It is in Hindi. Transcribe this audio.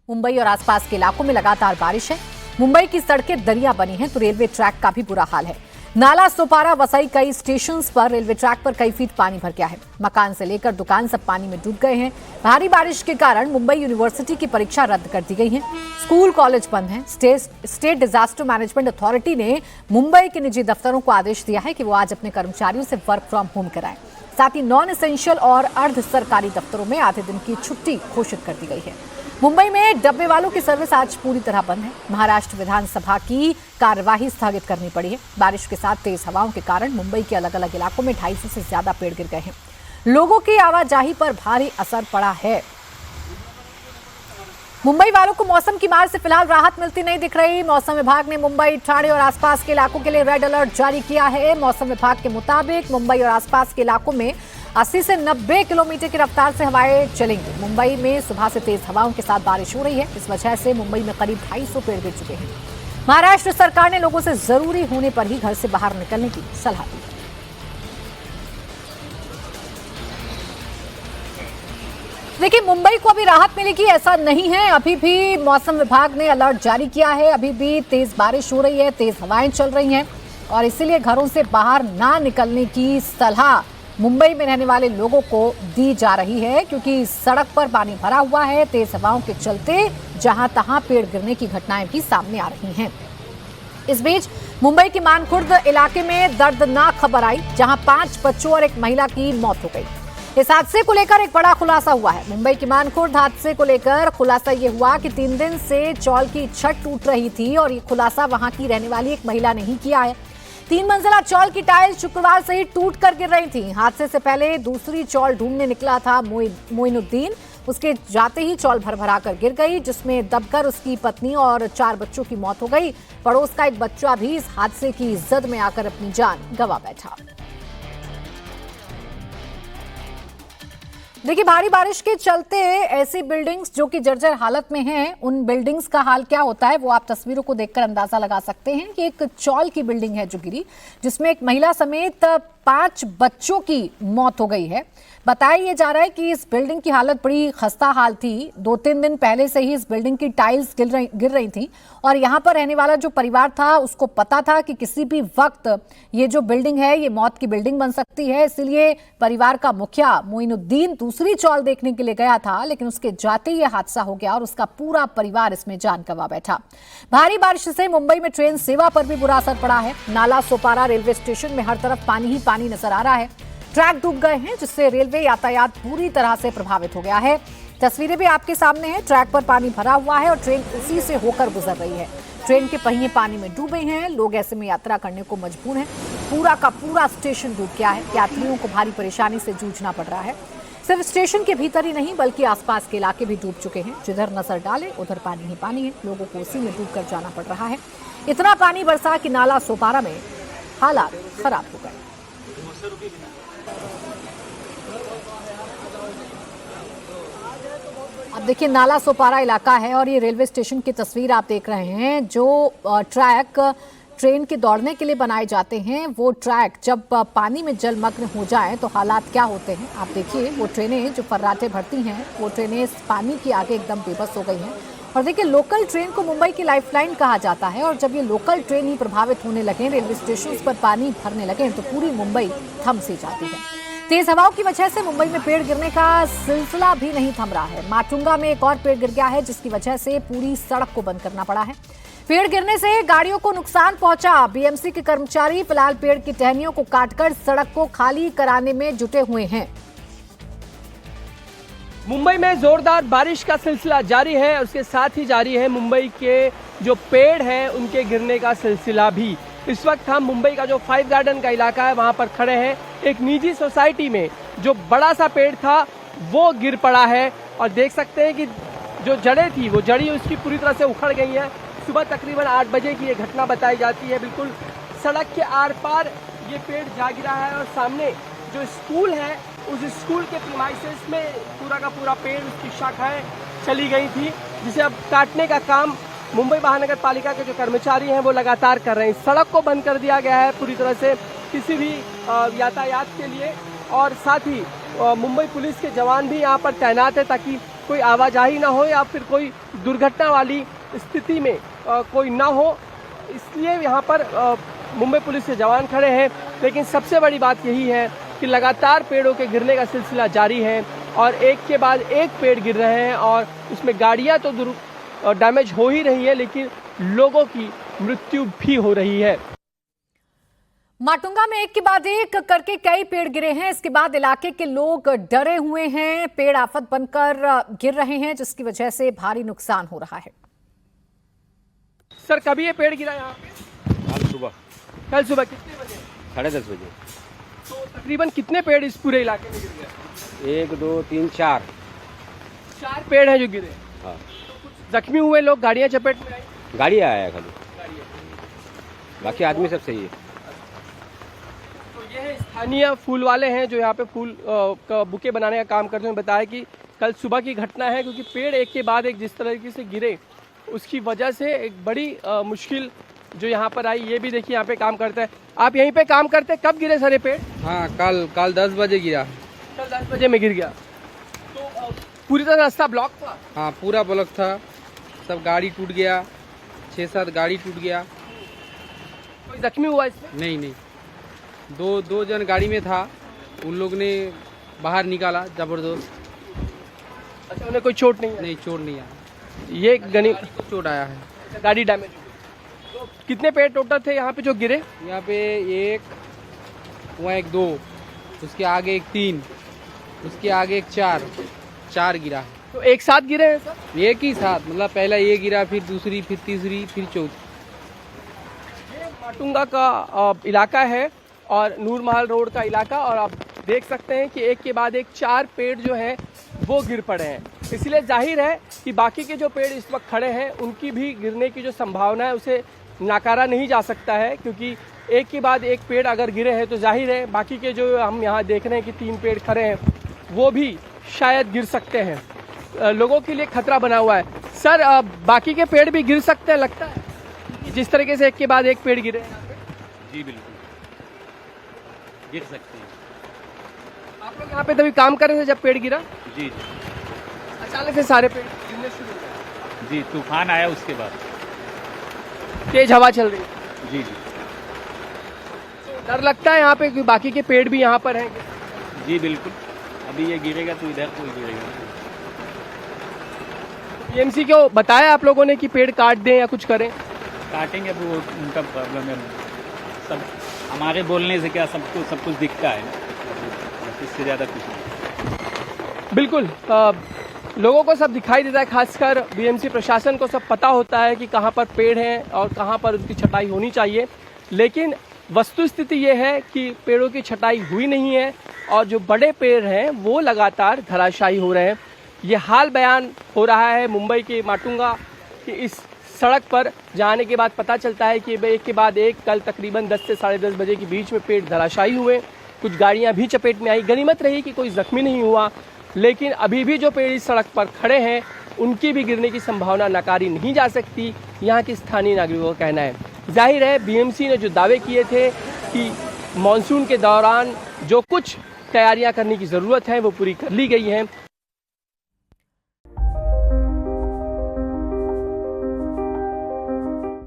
मुंबई और आसपास के इलाकों में लगातार बारिश है। मुंबई की सड़कें दरिया बनी हैं तो रेलवे ट्रैक का भी बुरा हाल है। नाला सोपारा वसई कई स्टेशन पर रेलवे ट्रैक पर कई फीट पानी भर गया है। मकान से लेकर दुकान सब पानी में डूब गए हैं। भारी बारिश के कारण मुंबई यूनिवर्सिटी की परीक्षा रद्द कर दी गई है। स्कूल कॉलेज बंद हैं। स्टेट डिजास्टर मैनेजमेंट अथॉरिटी ने मुंबई के निजी दफ्तरों को आदेश दिया है कि वो आज अपने कर्मचारियों से वर्क फ्रॉम होम कराएं। साथ ही नॉन एसेंशियल और अर्ध सरकारी दफ्तरों में आधे दिन की छुट्टी घोषित कर दी गई है। मुंबई में डब्बे वालों की सर्विस आज पूरी तरह बंद है। महाराष्ट्र विधानसभा की कार्यवाही स्थगित करनी पड़ी है। बारिश के साथ तेज हवाओं के कारण मुंबई के अलग अलग इलाकों में 250 से ज्यादा पेड़ गिर गए हैं। लोगों की आवाजाही पर भारी असर पड़ा है। मुंबई वालों को मौसम की मार से फिलहाल राहत मिलती नहीं दिख रही। मौसम विभाग ने मुंबई, ठाणे और आसपास के इलाकों के लिए रेड अलर्ट जारी किया है। मौसम विभाग के मुताबिक मुंबई और आसपास के इलाकों में 80 से 90 किलोमीटर की रफ्तार से हवाएं चलेंगी। मुंबई में सुबह से तेज हवाओं के साथ बारिश हो रही है। इस वजह से मुंबई में करीब 250 पेड़ गिर चुके हैं। महाराष्ट्र सरकार ने लोगों से जरूरी होने पर ही घर से बाहर निकलने की सलाह दी है। देखिए, मुंबई को अभी राहत मिलेगी ऐसा नहीं है। अभी भी मौसम विभाग ने अलर्ट जारी किया है। अभी भी तेज बारिश हो रही है, तेज हवाएं चल रही हैं और इसीलिए घरों से बाहर ना निकलने की सलाह मुंबई में रहने वाले लोगों को दी जा रही है, क्योंकि सड़क पर पानी भरा हुआ है। तेज हवाओं के चलते जहां तहां पेड़ गिरने की घटनाएं भी सामने आ रही हैं। इस बीच मुंबई के मानखुर्द इलाके में दर्दनाक खबर आई, जहां 5 बच्चों और एक महिला की मौत हो गई। इस हादसे को लेकर एक बड़ा खुलासा हुआ है। मुंबई के मानखुर्द हादसे को लेकर खुलासा ये हुआ कि 3 दिन से चौल की छत टूट रही थी और ये खुलासा वहां की रहने वाली एक महिला ने ही किया है। 3 मंजिला चौल की टाइल्स शुक्रवार से ही टूट कर गिर रही थी। हादसे से पहले दूसरी चौल ढूंढने निकला था मोइनुद्दीन। उसके जाते ही चौल भरभरा कर गिर गई, जिसमें दबकर उसकी पत्नी और 4 बच्चों की मौत हो गई। पड़ोस का एक बच्चा भी इस हादसे की जद में आकर अपनी जान गंवा बैठा। देखिए, भारी बारिश के चलते ऐसी बिल्डिंग्स जो कि जर्जर हालत में हैं, उन बिल्डिंग्स का हाल क्या होता है वो आप तस्वीरों को देखकर अंदाजा लगा सकते हैं कि एक चौल की बिल्डिंग है जो गिरी, जिसमें एक महिला समेत 5 बच्चों की मौत हो गई है। बताया ये जा रहा है कि इस बिल्डिंग की हालत बड़ी खस्ता हाल थी। 2-3 दिन पहले से ही इस बिल्डिंग की टाइल्स गिर रही थी और यहाँ पर रहने वाला जो परिवार था उसको पता था कि किसी भी वक्त ये जो बिल्डिंग है ये मौत की बिल्डिंग बन सकती है। इसलिए परिवार का मुखिया मोइनुद्दीन दूसरी चौल देखने के लिए गया था, लेकिन उसके जाते ही हादसा हो गया और उसका पूरा परिवार इसमें जान गंवा बैठा। भारी बारिश से मुंबई में ट्रेन सेवा पर भी बुरा असर पड़ा है। नाला सोपारा रेलवे स्टेशन में हर तरफ पानी ही पानी नजर आ रहा है। ट्रैक डूब गए हैं, जिससे रेलवे यातायात पूरी तरह से प्रभावित हो गया है। तस्वीरें भी आपके सामने हैं। ट्रैक पर पानी भरा हुआ है और ट्रेन उसी से होकर गुजर रही है। ट्रेन के पहिए पानी में डूबे हैं। लोग ऐसे में यात्रा करने को मजबूर हैं। पूरा का पूरा स्टेशन डूब गया है। यात्रियों को भारी परेशानी से जूझना पड़ रहा है। सिर्फ स्टेशन के भीतर ही नहीं बल्कि आसपास के इलाके भी डूब चुके हैं। जिधर नजर डाले उधर पानी ही पानी है। लोगों को उसी में डूब कर जाना पड़ रहा है। इतना पानी बरसा कि नाला सोपारा में हालात खराब हो गए। अब देखिए, नाला सोपारा इलाका है और ये रेलवे स्टेशन की तस्वीर आप देख रहे हैं। जो ट्रैक ट्रेन के दौड़ने के लिए बनाए जाते हैं, वो ट्रैक जब पानी में जलमग्न हो जाए तो हालात क्या होते हैं आप देखिए। वो ट्रेनें जो फर्राटे भरती हैं, वो ट्रेनें पानी के आगे एकदम बेबस हो गई हैं। और देखिए, लोकल ट्रेन को मुंबई की लाइफलाइन कहा जाता है और जब ये लोकल ट्रेन ही प्रभावित होने लगे, रेलवे स्टेशन पर पानी भरने लगे, तो पूरी मुंबई थम सी जाती है। तेज हवाओं की वजह से मुंबई में पेड़ गिरने का सिलसिला भी नहीं थम रहा है। माटुंगा में एक और पेड़ गिर गया है, जिसकी वजह से पूरी सड़क को बंद करना पड़ा है। पेड़ गिरने से गाड़ियों को नुकसान पहुंचा। बीएमसी के कर्मचारी फिलहाल पेड़ की टहनियों को काटकर सड़क को खाली कराने में जुटे हुए हैं। मुंबई में जोरदार बारिश का सिलसिला जारी है और उसके साथ ही जारी है मुंबई के जो पेड़ हैं उनके गिरने का सिलसिला भी। इस वक्त हम मुंबई का जो 5 गार्डन का इलाका है वहां पर खड़े हैं। एक निजी सोसाइटी में जो बड़ा सा पेड़ था वो गिर पड़ा है और देख सकते हैं कि जो जड़ें थी वो जड़ी उसकी पूरी तरह से उखड़ गई हैं। सुबह तकरीबन 8 बजे की ये घटना बताई जाती है। बिल्कुल सड़क के आर पार ये पेड़ जा गिरा है और सामने जो स्कूल है उस स्कूल के प्रीमाइसेस में पूरा का पूरा पेड़, उसकी शाखाएं चली गई थी, जिसे अब काटने का काम मुंबई महानगर पालिका के जो कर्मचारी हैं वो लगातार कर रहे हैं। सड़क को बंद कर दिया गया है पूरी तरह से किसी भी यातायात के लिए और साथ ही मुंबई पुलिस के जवान भी यहाँ पर तैनात है ताकि कोई आवाजाही ना हो या फिर कोई दुर्घटना वाली स्थिति में कोई ना हो, इसलिए यहाँ पर मुंबई पुलिस के जवान खड़े हैं। लेकिन सबसे बड़ी बात यही है कि लगातार पेड़ों के गिरने का सिलसिला जारी है और एक के बाद एक पेड़ गिर रहे हैं और उसमें गाड़ियाँ तो डैमेज हो ही रही है, लेकिन लोगों की मृत्यु भी हो रही है। माटुंगा में एक के बाद एक करके कई पेड़ गिरे हैं। इसके बाद इलाके के लोग डरे हुए हैं। पेड़ आफत बनकर गिर रहे हैं, जिसकी वजह से भारी नुकसान हो रहा है। सर, कभी ये पेड़ गिरा यहाँ पे? कल सुबह कितने बजे? 10:30 बजे। तो तकरीबन कितने पेड़ इस पूरे इलाके में गिर गए? 1 2 3 4 पेड़ हैं जो गिरे। हाँ। तो कुछ जख्मी हुए लोग, गाड़ियां चपेट में आई? गाड़ी आया है खाली, बाकी आदमी सब सही है। तो ये स्थानीय फूल वाले हैं जो यहाँ पे फूल का बुके बनाने का काम करते हैं। बताया कि कल सुबह की घटना है, क्योंकि पेड़ एक के बाद एक जिस तरीके से गिरे उसकी वजह से एक बड़ी मुश्किल जो यहाँ पर आई। ये भी देखिए यहाँ पे काम करता है। आप यहीं पे काम करते हैं, कब गिरे सारे पेड़? हाँ, कल 10 बजे गिरा। कल 10 बजे में गिर गया। तो पूरी तरह रास्ता ब्लॉक था? हाँ, पूरा ब्लॉक था, सब गाड़ी टूट गया, 6-7 गाड़ी टूट गया। कोई जख्मी हुआ इसमें? नहीं, दो जन गाड़ी में था, उन लोग ने बाहर निकाला जबरदस्त। अच्छा, उन्हें कोई चोट नहीं है? नहीं, चोट नहीं आया। ये गाड़ी को चोट आया है। गाड़ी डैमेज हो गई। तो कितने पेड़ टोटल थे यहाँ पे जो गिरे? यहाँ पे एक, वहाँ एक 2, उसके आगे एक 3, उसके आगे एक 4 गिरा है। तो एक साथ गिरे हैं सर? एक ही साथ, मतलब पहला ये गिरा, फिर दूसरी, फिर तीसरी, फिर चौथी। ये माटुंगा का इलाका है और नूर महल रोड का इलाका, और आप देख सकते हैं कि एक के बाद एक 4 पेड़ जो है वो गिर पड़े हैं। इसलिए जाहिर है कि बाकी के जो पेड़ इस वक्त खड़े हैं उनकी भी गिरने की जो संभावना है उसे नकारा नहीं जा सकता है, क्योंकि एक के बाद एक पेड़ अगर गिरे हैं तो जाहिर है बाकी के जो हम यहाँ देख रहे हैं कि 3 पेड़ खड़े हैं वो भी शायद गिर सकते हैं। लोगों के लिए खतरा बना हुआ है। सर, बाकी के पेड़ भी गिर सकते हैं लगता है, जिस तरीके से एक के बाद एक पेड़ गिरे हैं यहाँ पे? जी बिल्कुल, गिर सकते हैं। आप लोग यहाँ पे तभी काम कर रहे थे जब पेड़ गिरा? जी अचानक से सारे पेड़ गिरने शुरू हो गए? जी, तूफान आया उसके बाद। तेज हवा चल रही है? जी डर लगता है यहाँ पे कि बाकी के पेड़ भी यहाँ पर हैं? जी बिल्कुल, अभी ये गिरेगा तो इधर कोई गिरेगा। बीएमसी को बताया आप लोगों ने कि पेड़ काट दें या कुछ करें? काटेंगे, वो उनका प्रॉब्लम है। सब हमारे बोलने से क्या सबको सब कुछ दिखता है, इससे ज़्यादा कुछ नहीं। बिल्कुल, लोगों को सब दिखाई देता है, खासकर बीएमसी प्रशासन को सब पता होता है कि कहाँ पर पेड़ हैं और कहाँ पर उनकी छटाई होनी चाहिए। लेकिन वस्तुस्थिति ये है कि पेड़ों की छटाई हुई नहीं है और जो बड़े पेड़ हैं वो लगातार धराशायी हो रहे हैं। ये हाल बयान हो रहा है मुंबई के माटुंगा की इस सड़क पर जाने के बाद पता चलता है कि एक के बाद एक कल तकरीबन 10 से 10:30 बजे के बीच में पेड़ धराशायी हुए। कुछ गाड़ियां भी चपेट में आई। गनीमत रही कि कोई जख्मी नहीं हुआ, लेकिन अभी भी जो पेड़ इस सड़क पर खड़े हैं उनकी भी गिरने की संभावना नकारी नहीं जा सकती, यहाँ के स्थानीय नागरिकों का कहना है। जाहिर है बीएमसी ने जो दावे किए थे कि मानसून के दौरान जो कुछ तैयारियां करने की ज़रूरत है वो पूरी कर ली गई हैं।